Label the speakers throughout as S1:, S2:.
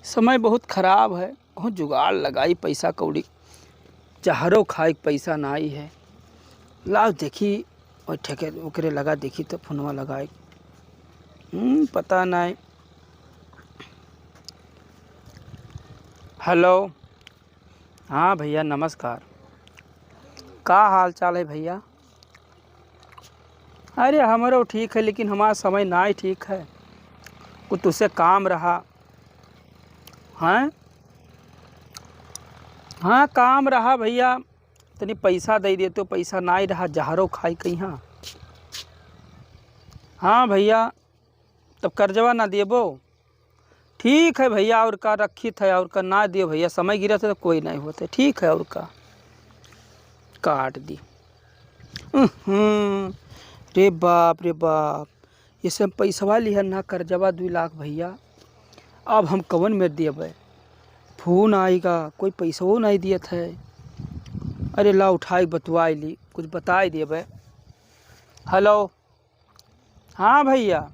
S1: समय बहुत खराब है। बहुत जुगाड़ लगाई पैसा कौड़ी, जहरो खाए के पैसा ना आई है। लाओ देखी और ठेके ओकरे लगा देखी तो फोनवा लगाए। पता नहीं। हेलो, हाँ भैया नमस्कार। का हाल चाल है भैया? अरे हमारा ठीक है, लेकिन हमारा समय ना ही ठीक है। कुछ तुझसे काम रहा। हाँ हाँ काम रहा भैया, तनी पैसा दे देते हो। पैसा ना ही रहा, जहरो खाई कहीं। हाँ भैया, तब कर्जवा ना देबो। ठीक है भैया, और का रखी थे और का ना दियो भैया। समय गिरा था तो कोई नहीं होते। ठीक है, और का काट दी। रे बाप रे बाप, ये सब पैसवा लिहन ना कर्जवा 2 लाख भैया। अब हम कवन में देवे? फोन आएगा, कोई पैसवो नहीं दिए थे। अरे ला उठाई बतवाई ली, कुछ बताई देवे। हेलो, हाँ भैया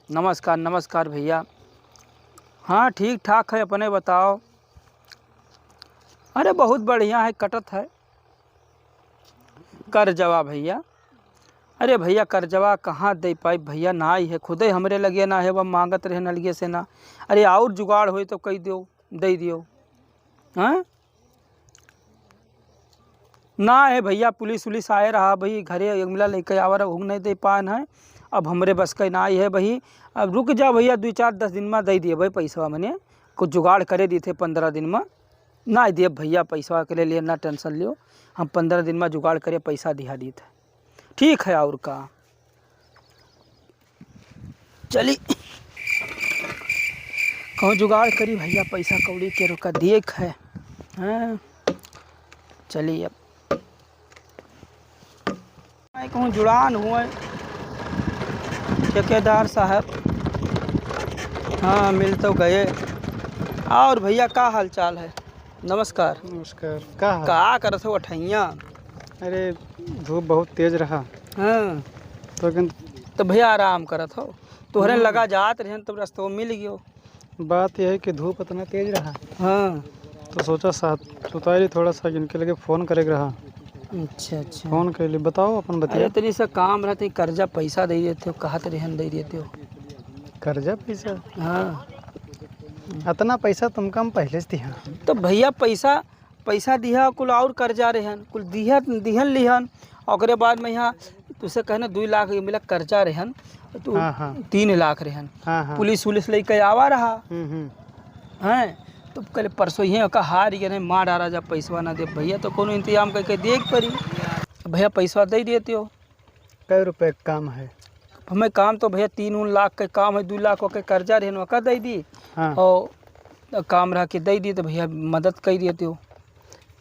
S1: नमस्कार। नमस्कार भैया। हाँ ठीक ठाक है, अपने बताओ। अरे बहुत बढ़िया है, कटत है कर्जवा भैया। अरे भैया कर्जवा कहाँ दे पाई भैया, ना ही है। खुदे हमरे लगे ना है, वह मांगत रहे नलिए से ना। अरे और जुगाड़ हो तो कही दो, दे दियो। हाँ ना है भैया, पुलिस उलिस आए रहा भाई, घरे मिला लेके आवर घूम नहीं दे पान है। अब हमरे बस का ना ही है भाई। अब रुक जा भैया, 2-4-10 दिन में दे दिए भाई पैसा। मैंने कुछ जुगाड़ करे दी थे 15 दिन में। ना दिए भैया पैसा के लिए ना टेंशन लियो। हम 15 दिन में जुगाड़ करे पैसा दिया दी थे। ठीक है, और का चली कहूँ जुगाड़ करी भैया, पैसा कौड़ी के रोका देख है। हाँ चलिए, अब कहूँ जुड़ान हुए ठेकेदार साहब। हाँ मिल तो गए। और भैया का हाल चाल है? नमस्कार।
S2: नमस्कार।
S1: का करत हो अठैया?
S2: अरे धूप बहुत तेज रहा।
S1: हाँ तो भैया आराम करत हो। तोहरे लगा जात रहे तब रास्ते में मिल गयो।
S2: बात यह है कि धूप इतना तेज रहा।
S1: हाँ
S2: तो सोचा साथ सुतारी थोड़ा सा इनके लगे फ़ोन करे रहा।
S1: अच्छा अच्छा,
S2: फ़ोन के लिए बताओ अपन बतिया।
S1: अरे तनी सा काम रहते, कर्जा पैसा दे देते हो, कहत रहन दे देते हो।
S2: कर्जा पैसा?
S1: हाँ
S2: इतना पैसा तुमका हम पहले से दिया।
S1: तो भैया पैसा दिया कुल और कर्जा रहन कुल दिहन लिहन। और बाद में यहाँ तुझसे कहना 2 लाख मिला कर्जा रहन तो
S2: हाँ
S1: 3 लाख रहन।
S2: हाँ
S1: पुलिस उलिस लेके आवा रहा
S2: हम्म।
S1: हैं। तो कल परसों ही का हार गया नहीं, मार डाला जब पैसा ना दे भैया तो कोनो इंतजाम करके देख पड़ी। भैया पैसा दे देते हो।
S2: कै रुपए का काम है?
S1: हमें काम तो भैया 3 लाख का काम है। 2 लाख के कर्जा रहन का दे दी।
S2: हाँ।
S1: और काम रहा के दे दी तो भैया मदद कर देते हो।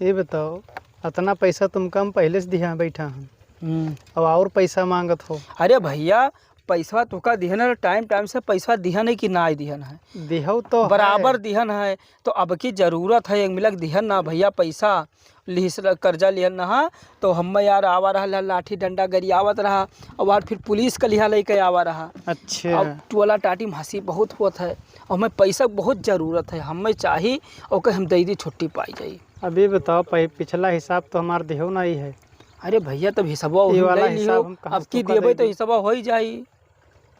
S2: ये बताओ, इतना पैसा तुमका हम पहले से दिया बैठा हम, अब और पैसा मांगत हो?
S1: अरे भैया पैसा तो का दिहन, टाइम से पैसा दिहन है कि ना दिहन है?
S2: दिहौ तो
S1: बराबर दिहन है। तो अब की जरूरत है एक मिलक दिहन ना भैया पैसा लिहिस कर्जा लिहन ना। तो हम यार आवा रहा, लाठी डंडा गरियावत रहा और फिर पुलिस का लिहा लेके आवा रहा।
S2: अच्छा।
S1: अब टोला टाटी हंसी बहुत होत है और हमें पैसा बहुत ज़रूरत है। हमें चाहिए और हम दे दी छुट्टी पाई जाई।
S2: अभी बताओ, पिछला हिसाब तो हमार देहो ना ही है।
S1: अरे भैया तब हिसाबा अब की देवे तो हिसाबा हो ही जाई।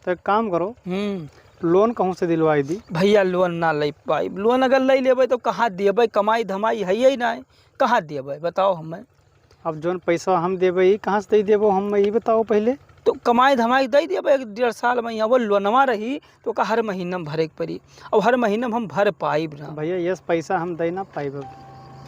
S2: तो एक काम करो, लोन कहूँ से दिलवाई दी?
S1: भैया लोन ना ले पाई। लोन अगर ले लेबै तो कहाँ देबै? कमाई धमाई है ही नहीं, कहाँ देबै बताओ हमें?
S2: अब जोन पैसा हम देवे कहाँ से दे देबो हम, ये बताओ पहले।
S1: तो कमाई धमाई दे देबै 1-1.5 साल में। यहाँ वो लोनवा रही तो का हर महीना में भरे के पड़ी। और हर महीना में हम भर पाइब ना
S2: भैया। ये पैसा हम दे ना पाइब।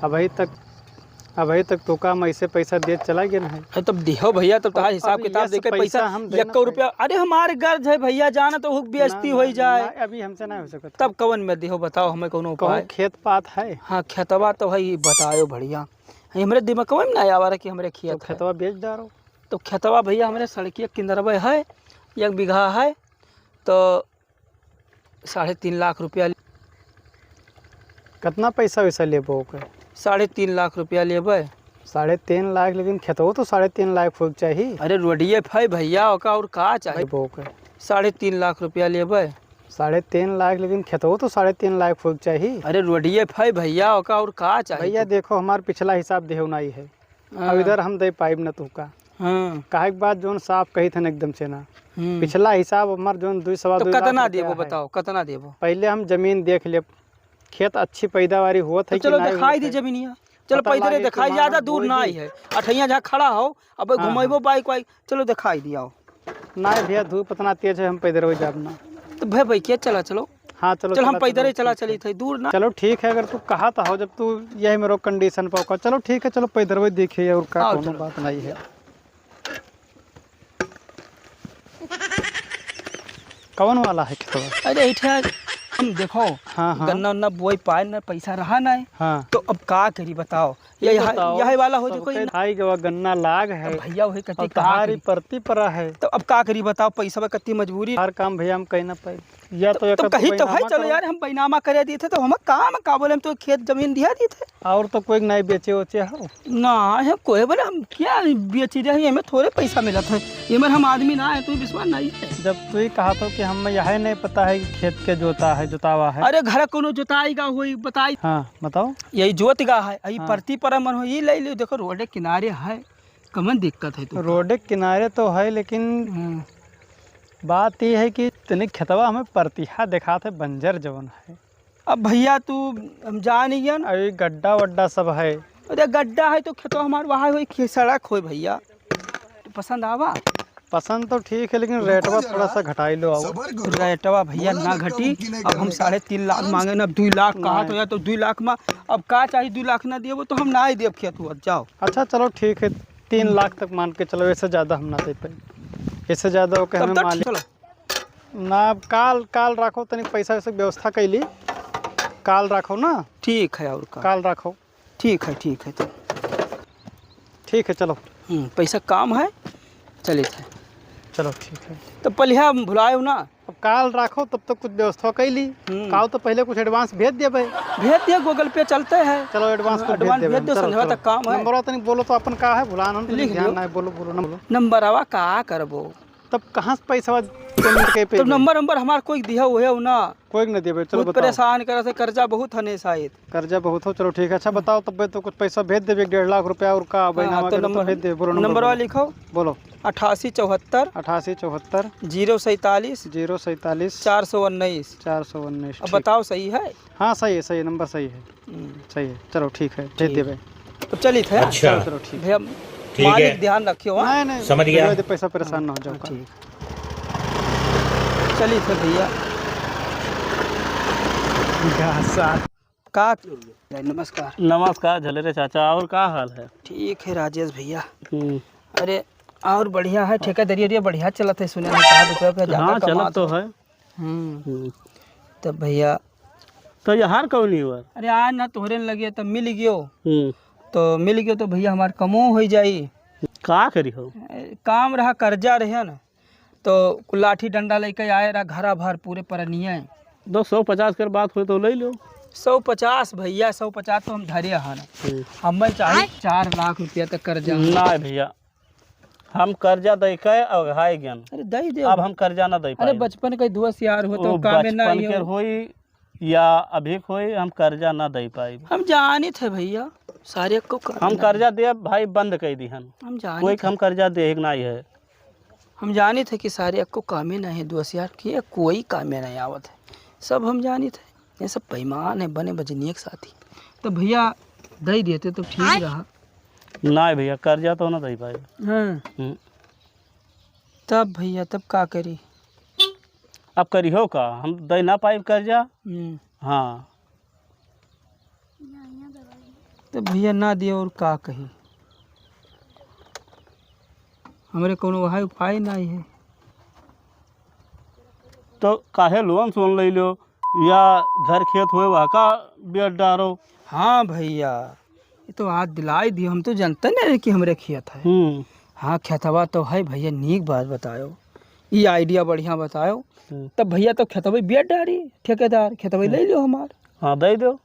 S2: अभी तक तो काम ऐसे पैसा दे चला गया है।
S1: तब दिहो भैया, तब तो हिसाब किताब देके पैसा हम 1 रुपया। अरे हमारे गर्ज है भैया, जाना तो हुक बेइज्जती हो जाए।
S2: अभी हमसे नहीं हो सकता।
S1: तब कवन में दिहो बताओ हमें कोनो उपाय?
S2: खेत पात है?
S1: हाँ खेतवा तो भाई बताओ बढ़िया। हमारे दिमाग में ना आवा रहा कि हमारे खेत
S2: तो खेतवा बेच डालो।
S1: तो खेतवा भैया हमारे सड़किया किंदरवे है, 1 बीघा है तो 3.5 लाख रुपया।
S2: कितना पैसा वैसा लेबो?
S1: 3.5 लाख रुपया लेबै।
S2: 3.5 लाख? लेकिन खेतवा तो 3.5 लाख फूक चाहिए।
S1: अरे रोडिये है भैया, और का चाहिए? 3.5 लाख रुपया लेबै।
S2: 3.5 लाख, लेकिन खेतों तो 3.5 लाख फूक चाहिए।
S1: अरे रोडिये फै भैया ओका और का चाहिए
S2: भैया देखो हमार पिछला हिसाब देहो नहीं है, अब इधर हम दे पाइब न तुका।
S1: हाँ
S2: काहे के बाद जोन साफ कही थे एकदम से ना,
S1: हम्म।
S2: पिछला हिसाब हमार जोन 2.25
S1: तो
S2: लाख
S1: कितना
S2: रुपया
S1: देबो
S2: है।
S1: बताओ कितना देबो?
S2: पहले हम जमीन देख ले, खेत अच्छी पैदावारी हुआ
S1: तो
S2: है
S1: चलो
S2: कि नहीं
S1: दिखाई
S2: हुआ
S1: दी
S2: है।
S1: जमीनिया, चलो
S2: पता
S1: पैदले
S2: लागे कि
S1: दिखाई,
S2: मानो
S1: ज्यादा दूर
S2: बोई
S1: ना
S2: दी।
S1: ही है। अठैया जहाँ खड़ा हो अब
S2: हाँ,
S1: घुमेबो बाइक वाइक, चलो दिखाई दिया।
S2: नहीं भैया धूप इतना तेज है, हम पैदल हो जाब ना।
S1: तो भाई क्या चला चलो,
S2: हाँ चलो
S1: चल हम
S2: चला,
S1: पैदल ही चला
S2: ठीक है।
S1: चली थे दूर ना।
S2: चलो ठीक है, अगर तू कहा तो हो, जब तू यही मेरे कंडीशन पर होगा, चलो ठीक है, चलो पैदल वही देखिए और का
S1: आओ,
S2: कोनो
S1: चलो।
S2: बात नहीं है। कौन वाला है खेतवा?
S1: अरे इठा हम देखो
S2: हाँ हाँ
S1: गन्ना उन्ना बोई पाए ना, पैसा रहा ना है,
S2: हाँ।
S1: तो अब का करी बताओ? यही वाला हो जो कोई ना।
S2: भाई के गन्ना लाग है,
S1: भैया वही कति
S2: और
S1: का
S2: तुम्हारी
S1: करी?
S2: परती पर है,
S1: तो अब का करी बताओ? पैसा कति मजबूरी।
S2: हर काम भैया हम कहीं ना पाए, या तो
S1: तो
S2: एक
S1: कही तो भाई
S2: बैनामा
S1: चलो
S2: करो।
S1: यार, हम बैनामा करे दिए थे तो हम काम का बोले, हम तो खेत जमीन दिया दिए थे
S2: और तो कोई नहीं बेचे उचे हो।
S1: ना है कोई बोले, हम क्या बेची रहे, हमें थोड़े पैसा मिला था, ये हम आदमी ना है, तुम्हें विश्वास नहीं है?
S2: जब तू ही कहा तो कि हमें यह नहीं पता है कि खेत के जोता है जोतावा है।
S1: अरे घर कोनो जोताईगा हुई बताई,
S2: हाँ बताओ।
S1: यही जोत गा है, यही
S2: हाँ।
S1: परती पर मन हो, ये ले लो, देखो रोड के किनारे है, कमन दिक्कत है तो।
S2: रोड के किनारे तो है, लेकिन बात ये है कि तनिक खेतवा हमें परतिहा दिखाते बंजर जवन है।
S1: अब भैया तू हम जा नहीं गया ना,
S2: अरे गड्ढा वड्ढा सब है।
S1: अरे गड्ढा है तो खेतो हमारे वहाँ हुई सड़क हो भैया, तो पसंद आवा?
S2: पसंद तो ठीक है, लेकिन रेटवा थोड़ा सा घटाई लो। आओ
S1: रेटवा भैया ना घटी, अब हम 3.5 लाख मांगे ना, 2 लाख कहा तो या तो 2 लाख में अब का चाहिए, 2 लाख ना दिए तो हम ना ही देव खेत हुआ जाओ।
S2: अच्छा चलो ठीक है, 3 लाख तक मान के चलो, इससे ज़्यादा हम ना दे पाए, इससे ज़्यादा हो के
S1: तब
S2: हमें
S1: तक
S2: मालिक
S1: चलो
S2: ना। काल राखो, तनिक पैसा वैसे व्यवस्था कैली, काल राखो ना।
S1: ठीक है, और का
S2: काल राखो,
S1: ठीक है तो
S2: ठीक है चलो।
S1: पैसा काम है, चले थे
S2: चलो ठीक है,
S1: तो पलिया भुलायो ना।
S2: अब काल राखो, तब तक कुछ व्यवस्था कैली। काल तो पहले कुछ एडवांस भेज दिए भाई।
S1: भेज दिया, गूगल पे चलते हैं।
S2: चलो एडवांस को
S1: एडवांस भेज दो, संध्या तक काम है।
S2: नंबर तनिक बोलो तो अपन का है, भुलाना हम
S1: लिख
S2: ध्यान
S1: लो।
S2: नहीं, बोलो बोलो ना बोलो।
S1: नंबर आवा का करबो,
S2: तब कहाँ से पैसा पेमेंट के पे?
S1: तो नंबर हमार कोई दिया हुए हो ना,
S2: कोई नहीं दिए भाई। चलो
S1: बहुत
S2: बताओ।
S1: परेशान करे से, कर्जा बहुत हने शायद।
S2: कर्जा बहुत हो, चलो ठीक है। अच्छा बताओ, तब तो कुछ पैसा भेज देवे, 1.5 लाख रुपया और का बैनामा
S1: तो
S2: के तो
S1: नंबर
S2: भेज दे। बोलो
S1: नंबर वाला लिखो,
S2: बोलो।
S1: 8874
S2: 8874
S1: 047
S2: 047
S1: 419।
S2: 419।
S1: अब बताओ सही है?
S2: हाँ सही है, सही है, नंबर सही है, सही है। चलो ठीक है, भेज देवे।
S1: तो चली थे।
S3: अच्छा।
S2: चलो ठीक है।
S1: भैया
S3: ठीक है।
S1: मालिक ध्यान रखियो। हाँ?
S2: नहीं नहीं
S3: समझ गया।
S2: भेजवा दे, पैसा परेशान ना हो जाओ।
S1: ठीक, चली थे भैया का। नमस्कार।
S4: नमस्कार झलेरे चाचा, और का हाल है?
S1: ठीक है राजेश भैया। अरे और बढ़िया है, ठेकेदारी बढ़िया चलत है, सुने में 4 रुपये पे ज्यादा
S4: हाँ चलत
S1: कमात
S4: तो
S1: हो।
S4: है।
S1: तब भैया
S4: तो ये हार कौन हुआ?
S1: अरे आज ना तोहरे न लगे तब मिल गयो तो भैया हमार कमो हो जाई।
S4: का करी हो?
S1: काम रहा, कर्जा रहे ना, तो लाठी डंडा लेके आए रहा, घरा भर पूरे परनिया
S4: 250 कर बात हो तो ले लो।
S1: 150 भैया, 150 तो हम धरे है ना, हमें चाहिए 4 लाख रुपया तक कर्जा।
S4: ना भैया, हम कर्जा दे के अघाए ज्ञान।
S1: अरे दई दे,
S4: अब हम कर्जा ना दे
S1: अरे बचपन के दोस्त यार हो तो कामे ना
S4: बचपन के होई या अभी होई, हम कर्जा ना दे पाए।
S1: हम जाने थे भैया, सारे को
S4: हम कर्जा दे भाई बंद कर दी हन,
S1: हम जाने
S4: कोई
S1: थे,
S4: हम कर्जा दे नहीं है।
S1: हम जाने थे कि सारे को कामे नहीं है, दोस्त यार की कोई कामे नहीं आवत है, सब हम जाने थे, ये सब बेईमान है, बने बजनी के साथी। तो भैया दे देते तो ठीक रहा।
S4: ना भैया, कर्जा तो ना दे पाए।
S1: हाँ तब भैया तब का करी?
S4: अब करी हो का, हम दे ना पाए कर्जा। हाँ
S1: तो भैया ना दिए और का कही, हमारे कोनो वहाँ उपाय नहीं है।
S4: तो काहे लोन सोन ले लो, या घर खेत हुए वहाँ का बेट डारो।
S1: हाँ भैया, ये तो आज दिलाई दी, हम तो जानते नहीं कि हमारे खेत है। हाँ खेतवा तो है भैया, नीक बात बतायो, ये आइडिया बढ़िया बतायो। तब भैया तो खेतवा बेट डारी, ठेकेदार खेतवा ले लो हमार।
S4: हाँ दे दो।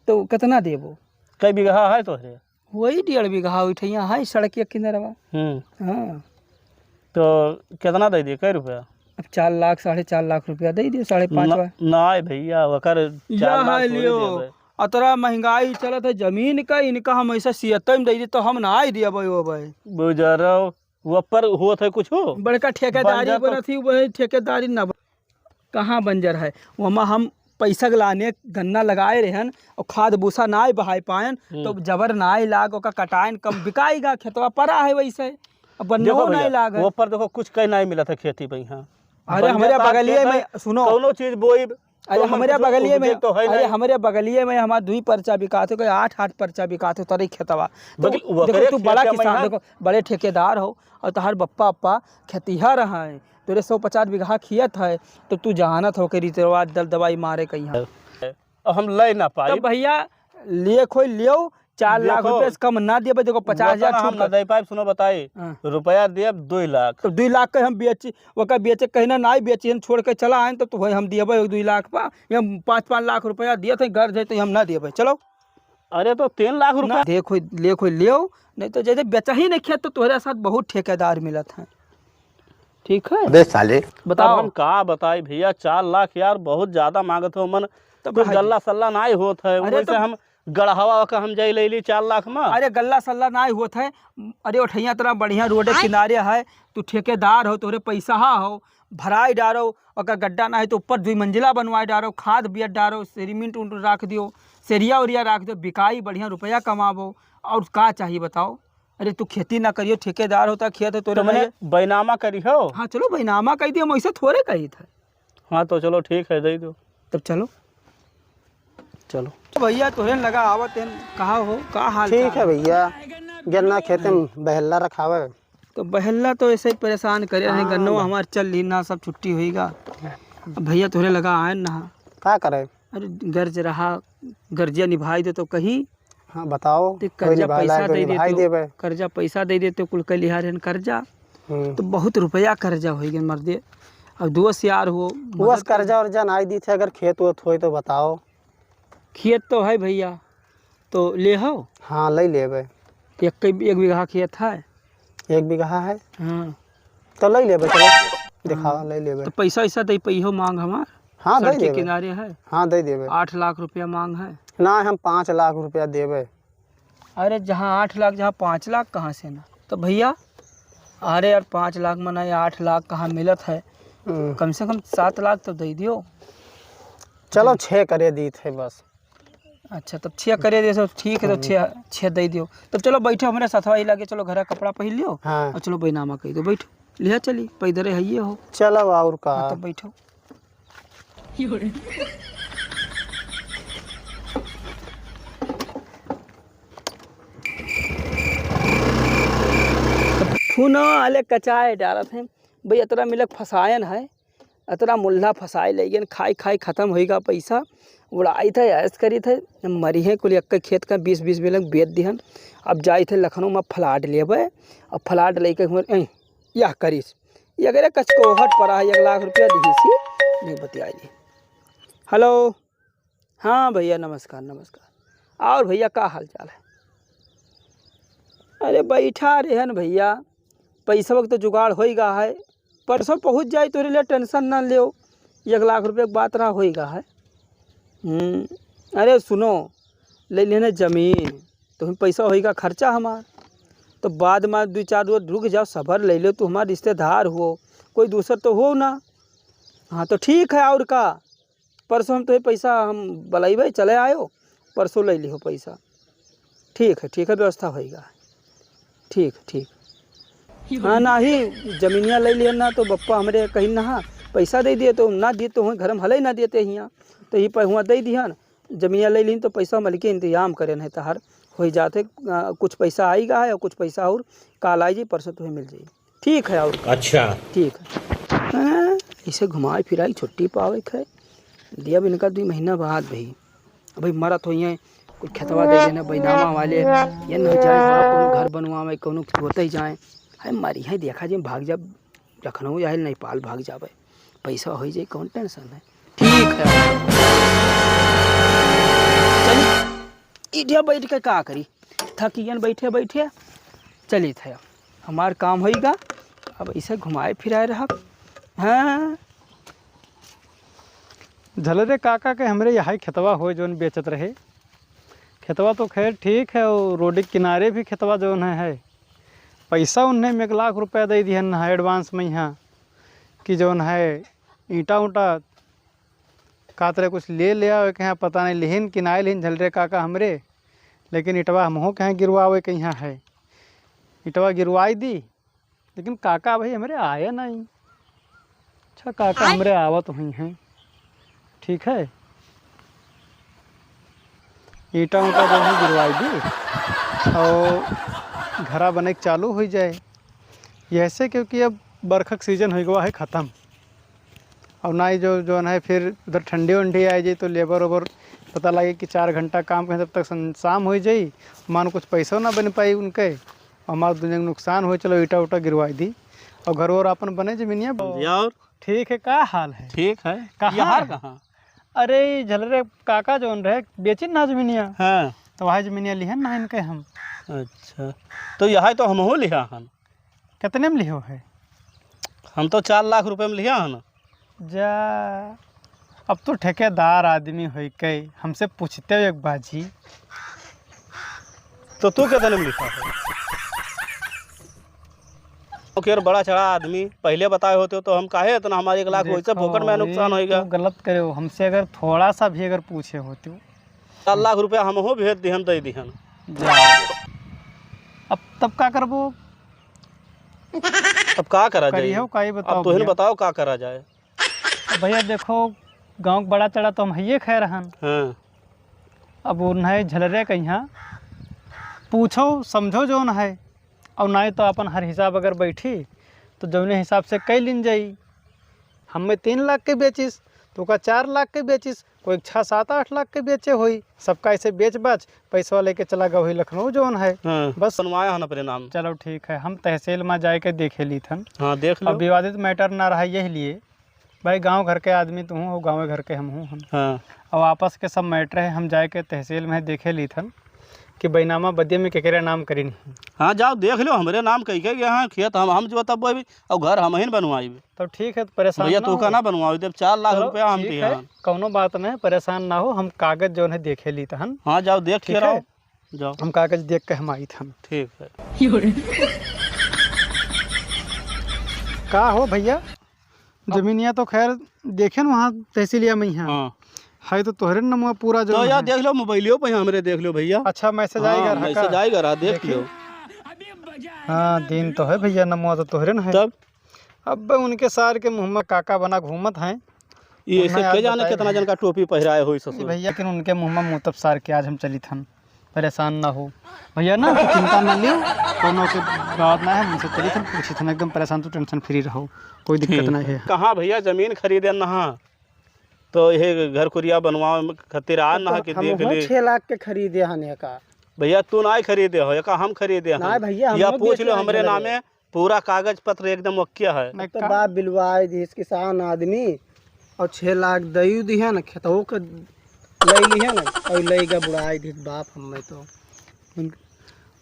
S1: तो कितना देबो?
S4: कई बीघा है तो है?
S1: वही 1.5 बीघा उठैया है, सड़क के किनारवा। हाँ
S4: तो कितना दे दिए, कई रुपया?
S1: अब 4 लाख 4.5 लाख रुपया दे दियो 5.5
S4: नहीं भैया वकर
S1: या
S4: 4 लाख
S1: है
S4: थोड़ी
S1: लियो
S4: देबै।
S1: अतरा महंगाई चलत है जमीन का इनका हम ऐसा सियत में दे दी तो हम ना ही दिया भाई
S4: बुझारो वो पर होत है कुछ हो
S1: बड़का ठेकेदारी
S4: बंजर तो-
S1: बनत थी वही ठेकेदारी न कहाँ बंजर है वहाँ हम पैसा लाने गन्ना लगाए रहन और खाद भूसा ना ही बहाय पायन तो जबर ना ही लाग ओका कटाइन कम बिकाईगा खेतवा परा है वैसे अब
S4: देखो
S1: बन्नो
S4: भैया
S1: नहीं लाग
S4: वो पर देखो कुछ कहीं नहीं मिला था खेती पे यहाँ।
S1: अरे हमारे बगलिए में सुनो
S4: कौनो चीज बोई
S1: अरे हमारे बगलिए में
S4: तो है
S1: अरे
S4: नहीं।
S1: हमारे बगलिए में हमारा 2 पर्चा बिकाते कोई 8 पर्चा बिकाते तोरे खेतवा तो
S4: वकरे
S1: देखो तू बड़ा
S4: खेत के
S1: किसान
S4: मैया-
S1: देखो बड़े ठेकेदार हो और तहार बप्पा अप्पा खेतिहर है तेरे 150 बीघा खियत है तो तू जहानत हो के रीतिरवा दल दवाई मारे कहीं
S4: अब हम ले ना पाई
S1: तो भैया लिए खोई लियो 4 लाख
S4: देखो,
S1: रुपए से कम ना दिए देखो 50,000
S4: हम
S1: छूट
S4: ना दे पाई। सुनो बताई
S1: हाँ।
S4: रुपया दिए 2 लाख
S1: तो 2 लाख के हम बेची वका बेचे कहना ना ही बेची हम छोड़ के चला आए तो वही हम दिए 2 लाख पा या 5-5 लाख रुपया दिए थे घर जाए तो हम ना दिए चलो
S4: अरे तो 3 लाख रुपया
S1: ना देखो ले लियो नहीं तो जैसे बेचा ही नहीं खेत तो तुम्हारे साथ बहुत ठेकेदार मिलत हैं ठीक है
S3: अबे साले
S4: अब
S1: बताओ
S4: हम का बताई भैया 4 लाख यार बहुत ज्यादा मांगत हो मन
S1: तो
S4: कुछ
S1: भाई-
S4: गल्ला सल्ला नहीं होत है
S1: अरे
S4: वैसे
S1: तो-
S4: हम गढ़हवा का हम जाई ले ली 4 लाख में।
S1: अरे गल्ला सल्ला ना ही होत है अरे उठैया तरह बढ़िया रोडे किनारे है तू ठेकेदार हो तोरे पैसा हो भराई डारो अगर गड्ढा ना है तो ऊपर 2 मंजिला बनवाए डारो खाद बियत डारो सीमेंट उंट रख दियो सेरिया उरिया रख दो बिकाई बढ़िया रुपया कमाबो और का चाहिए बताओ अरे तू खेती ना करियो ठेकेदार होता खेत है तोरे
S4: तो मैंने
S1: में
S4: बैनामा करी हो।
S1: हाँ चलो बैनामा कह दियो हम ऐसे थोड़े कही था
S4: हाँ तो चलो ठीक है दे दो।
S1: तब चलो
S4: चलो
S1: भैया तोरे लगा आवत है कहा हो का हाल
S3: ठीक
S1: चाल?
S3: है भैया गन्ना खेते में बहल्ला रखावे
S1: तो बहल्ला तो ऐसे ही परेशान करे रहे गन्नो हमार चल ली ना सब छुट्टी होएगा अब भैया तोरे लगा आए ना
S3: का करे।
S1: अरे गर्ज रहा गर्जिया निभाई दे तो कहीं
S3: हाँ बताओ
S1: तो
S3: कोई
S1: कर्जा
S3: निभाला
S1: पैसा
S3: कोई
S1: दे
S3: निभाई
S1: देते
S3: देवे।
S1: कर्जा पैसा दे देते कुल के लिहार है कर्जा तो बहुत रुपया कर्जा हो गया मर्दे अब दोस्त यार हो
S3: बस कर्जा वर्जा नहीं दी थे अगर खेत वेत हो तो बताओ।
S1: खेत तो है भैया तो ले हो
S3: हाँ ले लेवे
S1: 1 बीघा खेत है
S3: 1 बीघा है
S1: हाँ
S3: तो ले लेवे चलो दिखाओ ले लेवे।
S1: तो पैसा ऐसा दे पैहो मांग हमार
S3: हाँ दे
S1: सड़क के
S3: देवे
S1: किनारे है
S3: हाँ दे देवे
S1: 8 लाख रुपया मांग है
S3: ना हम 5 लाख रुपया देवे।
S1: अरे जहाँ 8 लाख जहाँ 5 लाख कहाँ से ना तो भैया अरे यार 5 लाख मना या 8 लाख कहाँ मिलत है कम से कम 7 लाख तो दे दियो।
S3: चलो 6 करे दी थे बस।
S1: अच्छा तब 6 करे दे सब ठीक है तो 6 दे दियो तब चलो बैठो हमारे साथवा ही लगे चलो घर कपड़ा पहन लियो
S3: हाँ
S1: और चलो बैनामा कह दो बैठो लिया चली पैदरे है ये हो
S3: चलो और का
S1: हाँ, तब बैठो फूना आले कचाए डालत हैं भाई अतरा मिलक फसायन है अतरा मुल्ला फसाए लेकिन खाई खाई ख़त्म होएगा पैसा उड़ाई थे ऐस करी थे मरी है कुल एक खेत का 20-20 मिलक बेच दिहन अब जाई थे लखनऊ में फ्लाट लेबे अब फ्लाट लेके यह करीस ये अगर कचकोहट पड़ा है 1 लाख रुपया दी सी नहीं बतियाई। हेलो हाँ भैया नमस्कार नमस्कार और भैया का हाल चाल है। अरे बैठा रहन भैया पैसा वक्त तो जुगाड़ होएगा है परसों पहुंच जाए तो लिए टेंशन ना ले 1 लाख रुपये की बात रहा होएगा है। अरे सुनो ले लेना ज़मीन तो पैसा होएगा खर्चा हमार तो बाद में 2-4 रोज रुक जाओ सबर ले लो तो हमारा रिश्तेदार हो कोई दूसर तो हो ना। हाँ तो ठीक है और का परसों हम तो पैसा हम बलैबे चले आयो परसों ले लिहो पैसा ठीक है व्यवस्था होएगा ठीक हाँ ना ही जमीनिया ले लिया ना तो बप्पा हमारे कहीं ना पैसा दे दिए तो ना दिए तो घर में हल ही ना देते यहाँ तो ही पर हुआ दे दिया जमीनिया ले ली तो पैसा मल के इंतजाम करे नहीं तो हर हो जाते कुछ पैसा आएगा है और कुछ पैसा और काल आई जी परसों तुम्हें मिल जाएगी ठीक है और
S5: अच्छा
S1: ठीक है इसे घुमाए फिराई छुट्टी पावे है दिया भी इनका 2 महीना बाद भाई मरत हो कुछ खेतवा दे देना बैनामा वाले ये न जाए बाप घर बनवावे कोनो होते ही जाए है मारी है देखा जी भाग जा लखनऊ या नेपाल भाग जावे पैसा हो जाए कौन टेंशन है ठीक है चलिए इडिया बैठ के का करी थकियन बैठे चली थे हमार काम होएगा अब ऐसे घुमाए फिराए रहा हाँ
S2: झलरे काका के हमरे यहाँ खेतवा हो जोन बेचत रहे। खेतवा तो खैर ठीक है, और रोड के किनारे भी खेतवा जोन है। पैसा उन्हें में 1 लाख रुपया दे दिहन है एडवांस में यहाँ, कि जोन है ईंटा ऊँटा का तरह कुछ ले लिया के यहाँ पता नहीं लिहिन कि ना लिहिन झलरे काका हमरे, लेकिन ईटवा हमहो के यहाँ गिरवावे के यहाँ है। ईटवा गिरवाई दी, लेकिन काका भाई हमरे आए नहीं। अच्छा काका हमरे आवत हुई हैं, ठीक है। ईंटा ऊँटा जो है गिरवाई दी और घरा बने के चालू हो जाए। ऐसे क्योंकि अब बरखक सीजन हो गया है ख़त्म, और ना ही जो है फिर उधर ठंडी वंडी आ जाए तो लेबर ओबर पता लगे कि 4 घंटा काम करें तब तक शाम हो जाए, मान कुछ पैसा ना बन पाई उनके, और हमारा दुनिया में नुकसान हो। चलो ईटा उटा गिरवाई दी और घर और अपन बने जमीनिया।
S4: और
S2: ठीक है, का हाल है?
S4: ठीक है।
S2: कहाँ
S4: यहाँ
S2: है?
S4: कहाँ?
S2: अरे झलरे काका जोन रहे बेची ना जमीनिया,
S4: हाँ
S2: तो वहाँ जमीनिया लिहन ना इनके हम।
S4: अच्छा, तो यहाँ तो हमहू लिया हन।
S2: कितने में लिहो है?
S4: हम तो 4 लाख रुपए में लिया हन।
S2: जा, अब तो ठेकेदार आदमी हो के हमसे पूछते हो एक बाजी।
S4: तो तू कितने में लिखा है? खैर बड़ा चढ़ा आदमी पहले बताए होते तो हम काहे इतना हमारे 1 लाख वैसे फोकट में नुकसान होएगा।
S2: गलत करे हो हमसे, अगर थोड़ा सा भी अगर पूछे होते हो
S4: 4 लाख रुपया हमहू भेज दिहन दे दिहन।
S2: अब तब का करबो?
S4: अब का करा जाए?
S2: करियो का ही बताओ।
S4: अब तुहिन बताओ का करा जाए।
S2: भैया देखो, गांव बड़ा चढ़ा तो हम हइये खै रहन।
S4: हाँ।
S2: अब उन्हें झलरे के यहाँ पूछो समझो जो न है, और नहीं तो अपन हर हिसाब अगर बैठी तो जौने हिसाब से कई लिन जाई। हमें 3 लाख के बेचिस तो का 4 लाख के बेचिस, कोई 6, 7, 8 लाख के बेचे हुई। सबका ऐसे बेच बच पैसा लेके चला गया वही लखनऊ जोन है।
S4: हाँ।
S2: बस
S4: सुनवाया हन अपने नाम।
S2: चलो ठीक है, हम तहसील में जाए के देखे ली थन।
S4: हाँ देख लो।
S2: अब विवादित मैटर ना रहा यही लिए, भाई गांव घर के आदमी तो हूँ, गाँव घर के हम हूँ हम।
S4: हाँ।
S2: और आपस के सब मैटर है, हम जाए के तहसील में देखे ली थन कि बैनामा बदिये में केकरे नाम करी नहीं।
S4: हाँ जाओ देख लो, हमरे नाम कही के यहाँ खेत हम जो तब भी और घर हम ही बनवाई।
S2: तो ठीक है, तो परेशान
S4: भैया
S2: ना
S4: तू
S2: हो।
S4: का ना बनवाओ, जब 4 लाख
S2: चलो,
S4: रुपया हम
S2: ठीक
S4: दिया।
S2: है, कौनो बात नहीं, परेशान ना हो। हम कागज जो है देखे ली थन।
S4: हाँ जाओ देख
S2: ठीक
S4: के रहो।
S2: है?
S4: जाओ।
S2: हम कागज देख के हम आई थन।
S4: ठीक है।
S2: का हो भैया, जमीनिया तो खैर देखे न वहाँ तहसीलिया में यहाँ
S4: हाँ
S2: है, तो तोहरे नमुआ पूरा जो
S4: तो
S2: है।
S4: यार देख लो मोबाइलियो पे हमरे देख लो भैया।
S2: अच्छा मैसेज आएगा?
S4: मैसेज आएगा रहा, देख लो।
S2: हाँ दिन तो है भैया, नमुआ तो तोहरे न है।
S4: तब
S2: अब उनके सार के मुँह में काका बना घूमत हैं।
S4: ये ऐसे
S2: उन्हें
S4: के
S2: आज
S4: जाने
S2: बताए
S4: कितना जन का टोपी पहराए हो ससुर।
S2: भैया, लेकिन उनके मुँह में मुँह तब सार के आज हम चली थन। परेशान ना हो भैया, ना तो चिंता ना लियो, कोनो के बात ना है, मुझसे चली थन पूछी थन, एकदम परेशान तो टेंशन फ्री रहो, कोई दिक्कत नहीं है।
S4: कहाँ भैया जमीन खरीदे नहा तो ये घर कुरिया बनवाओ खातिर आ नहा के देख ले।
S3: 6 लाख के खरीदे हने का।
S4: भैया तू ना खरीदे हो या हम खरीदे
S3: ना
S4: हैं?
S3: भैया, हम
S4: या
S3: लोग
S4: पूछ
S3: बेच
S4: लो
S3: रहे
S4: हमरे
S3: हैं।
S4: नामे पूरा कागज पत्र एकदम ओके है।
S2: नहीं,
S3: तो बाप बिलवाए दिस किसान आदमी, और 6 लाख दयू दी है ना, खेतों के ले ली है ना, और ले गया बुढ़ाई दिस बाप हमें तो।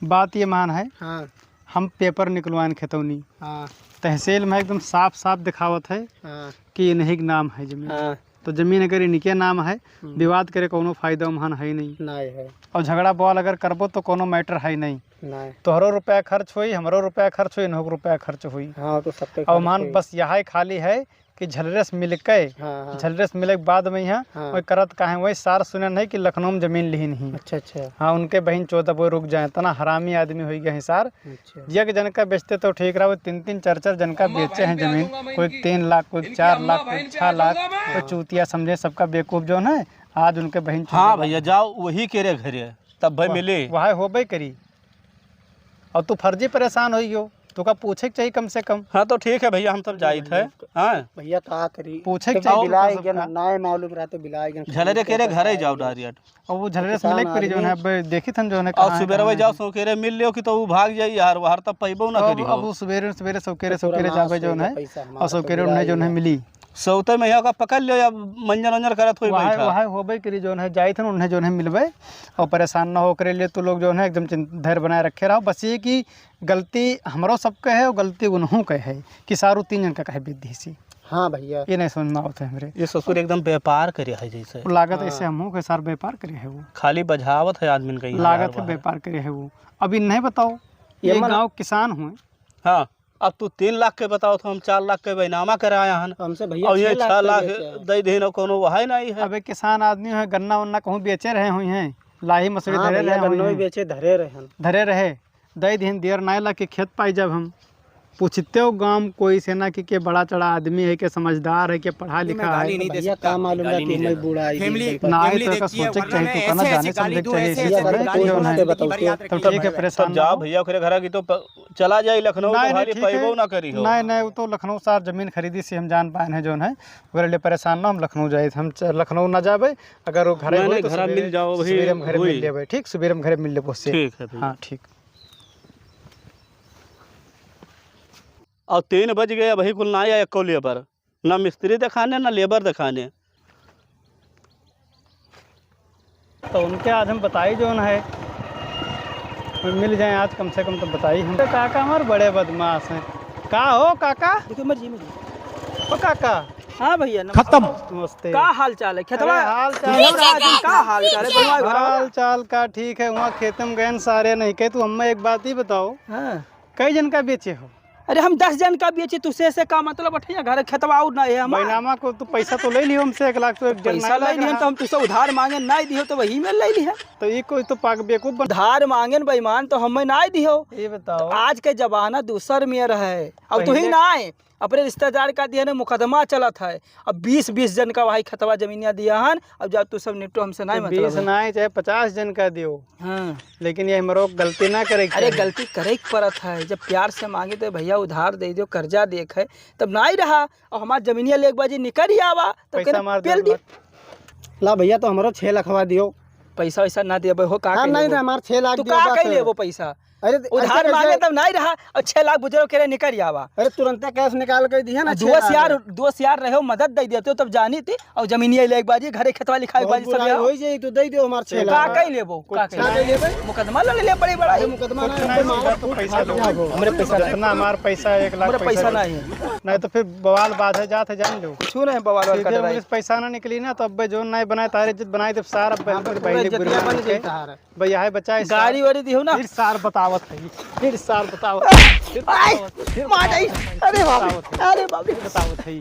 S2: बात ये मान है,
S3: हाँ
S2: हम पेपर निकलवाएं खेतौनी
S3: हाँ
S2: तहसील में एकदम साफ साफ दिखावत है
S3: हाँ
S2: कि इन्हीं के नाम है जमीन।
S3: हाँ,
S2: तो जमीन अगर इनके नाम है, विवाद करे कोनो फायदा उमान है नहीं,
S3: नहीं है,
S2: और झगड़ा बवाल अगर करबो तो कोनो मैटर है नहीं।
S3: नहीं।
S2: तोहरो रुपया खर्च हुई, हमरो रुपया खर्च हुई, इन्हों रुपया खर्च हुई,
S3: हाँ तो सबके
S2: और मान बस यहाँ खाली है कि झलरेस मिल के,
S3: हाँ हाँ
S2: झलरेस मिले के बाद में यहाँ
S3: हाँ।
S2: वही करत काहे वही सार सुने नहीं कि लखनऊ में जमीन ली नहीं।
S3: अच्छा अच्छा
S2: हाँ उनके बहन 14 वो रुक जाए, इतना हरामी आदमी हो गया है सार।
S3: अच्छा।
S2: एक जन का बेचते तो ठीक रहा, वो 3-3 4-4 जन का बेचे हैं जमीन, कोई 3 लाख, कोई 4 लाख, कोई 6 लाख, कोई चूतिया समझे सबका बेवकूफ जो है। आज उनके बहन
S4: हाँ भैया जाओ वही केरे घरे तब भाई मिले।
S2: वहाँ होबे करी, और तू फर्जी परेशान हो गयो, तो का पूछे के चाहिए कम से कम।
S4: हाँ तो ठीक है भैया, हम सब जाई थे। हाँ
S3: भैया का करी,
S2: पूछे
S3: तो
S2: के चाहिए
S3: बिलाए
S2: सबका।
S3: गया ना, मालूम रहा तो बिलाए गया।
S4: झलरे केरे घरे जाओ डायरेक्ट,
S2: और वो झलरे से मिले के परी जो है, अब देखी थन जो है
S4: और सुबह जाओ सौकेरे मिल लियो कि तो वो भाग जाई यार, बाहर तब पैबो ना करी।
S2: अब वो सवेरे सवेरे सौकेरे जावे जो है, और सौकेरे उन्हें जो है मिली
S4: सौते में यहाँ का पकड़ लियो या मंजन वंजन करत हुई बैठा।
S2: वहाँ होबे करी जो है, जाई थे उन्हें जो है मिलबे, और परेशान ना हो करे लिए तो लोग जो है एकदम धैर्य बनाए रखे रहो। बस ये कि गलती हमरो सबके है और गलती उन्हों के है कि सारू 3 जन का कहे विधि सी।
S3: हाँ भैया।
S2: ये नहीं समझ में आवत है हमरे।
S4: ये ससुर एकदम व्यापार करे है जैसे
S2: वो लागत ऐसे हमहू के सार व्यापार करे है वो,
S4: खाली बझावत है आदमी का
S2: लागत है व्यापार करे है वो। अभी नहीं बताओ, ये गाँव किसान हुए।
S4: हाँ, अब तू 3 लाख के बताओ तो हम 4 लाख के बैनामा कराया हन
S3: हमसे भैया
S4: और ये
S3: 6
S4: 6 लाख
S3: पे बेचे हैं।
S4: दे देना कोनो वहाय नहीं है।
S2: अब एक किसान आदमी है, गन्ना वन्ना कहूँ बेचे रहे हुई हैं, लाही मसूरी
S3: हाँ
S2: धरे
S3: भैया,
S2: रहे हुई
S3: गन्नों
S2: हैं,
S3: बेचे धरे रहन।
S2: धरे रहे दई दिन देर नाय ला के खेत पाई। जब हम पूछते हो गांव कोई सेना के बड़ा चढ़ा आदमी है, के समझदार है, के पढ़ा लिखा है,
S3: भैया का मालूम है कि मैं बूढ़ा आई
S2: ना ही तो का सोचे के चाहिए, तो करना जाने समझे के चाहिए, इसी तरह जो है तो ठीक है, परेशान
S4: तब जा भैया ओकरे घर की तो चला जाए लखनऊ तो हाली पैबो ना करी हो।
S2: नहीं वो तो लखनऊ सार जमीन खरीदी से हम जान पाए हैं जो है, ओकरे लिए परेशान ना हम लखनऊ जाए, हम लखनऊ ना जाबे। अगर वो घरे हो तो
S4: घर मिल जाओ भाई,
S2: सवेरे हम घरे मिल लेबे। ठीक, सवेरे हम घरे मिल लेबो उससे।
S4: ठीक है भैया।
S2: हाँ ठीक।
S4: और 3 बज गए वही कुल ना आया एको लेबर, ना मिस्त्री दिखाने ना लेबर दिखाने।
S2: तो उनके आज हम बताई जो है मिल जाए आज कम से कम, तो बताई हम। काका हमारे बड़े बदमाश हैं। का हो काका?
S1: देखिए मर्जी मर्जी।
S2: ओ काका।
S1: हाँ भैया
S2: खत्म। नमस्ते।
S1: का हाल चाल है? खेतवा
S2: अरे हाल चाल
S1: का हाल चाल है? बनवा घर
S2: हाल चाल का ठीक है। वहाँ खेत में गए सारे नहीं कहे। तू हमें एक बात ही बताओ,
S1: हाँ।
S2: कई जन का बेचे हो?
S1: अरे हम 10 जन का बेचे, तुझसे से का मतलब अठैया घर खेतवा और ना है हमारा।
S2: बैनामा को तू पैसा तो ले लियो हमसे 1 लाख, तो एक
S1: पैसा ले लिहन तो हम तुझसे उधार मांगे नहीं दियो तो वही में ले लिहन।
S2: तो ये कोई तो पाक बेवकूफ बन।
S1: उधार मांगे बेईमान तो हमें नहीं दियो।
S2: ये बताओ,
S1: आज के जमाना दूसर में रहे, अब तू ही ना आए अपने रिश्तेदार का दिया ने मुकदमा चलत है। अब 20 जन का वही खतवा जमीनिया दिया हन। अब जब तू सब निपटो, हमसे नहीं मतलब
S2: 20 ना है चाहे 50 जन का दियो,
S1: हाँ।
S2: लेकिन ये हमारो गलती ना करे।
S1: अरे गलती करे के परत है, जब प्यार से मांगे तो भैया उधार दे दियो, कर्जा देख है तब ना ही रहा। और हमार जमीनिया ले बाजी निकल ही आवा तो
S2: पैसा मार
S1: पेल दियो।
S3: ला भैया तो हमारो 6 लाखवा दियो।
S1: पैसा वैसा ना दिया हो का
S3: हाँ
S1: के
S3: नहीं
S1: लेबो?
S3: हमारे 6 लाख
S1: तू
S3: दियो
S1: का
S3: बस।
S1: के लेबो पैसा?
S3: अरे
S1: उधार
S3: ऐसे
S1: मांगे
S3: कैसे?
S1: तब नहीं रहा और 6 लाख बुजुर्ग के निकल ही आवा।
S3: अरे तुरंत कैश निकाल के दिया ना।
S1: दोस्त यार रहे हो, मदद दे देते हो तब जानी थी। और जमीनिया ले बाजी घरे खेतवा लिखाई बाजी सब
S3: हो जाए तो दे दियो हमारे 6
S1: का
S3: लाख।
S1: के लेबो? का के लेबो? मुकदमा लड़ ले बड़ी बड़ा।
S3: मुकदमा ना
S2: तो पैसा लो।
S1: हमरे पैसा नहीं,
S2: जितना हमारा पैसा 1 लाख
S1: हमरे पैसा नहीं है।
S2: नहीं तो फिर बवाल बात है, जाते जान लो।
S1: कुछ नहीं बवाल वाल कर रहा है।
S2: पैसा ना निकली ना तो अब जो नहीं बनाए तारे इज्जत बनाए तो सार अब भैया है बच्चा
S1: गाड़ी वाड़ी दियो ना।
S2: फिर सार बतावत है, फिर सार बतावत,
S1: मार दई। अरे बाप, अरे बाप,
S2: बतावत है।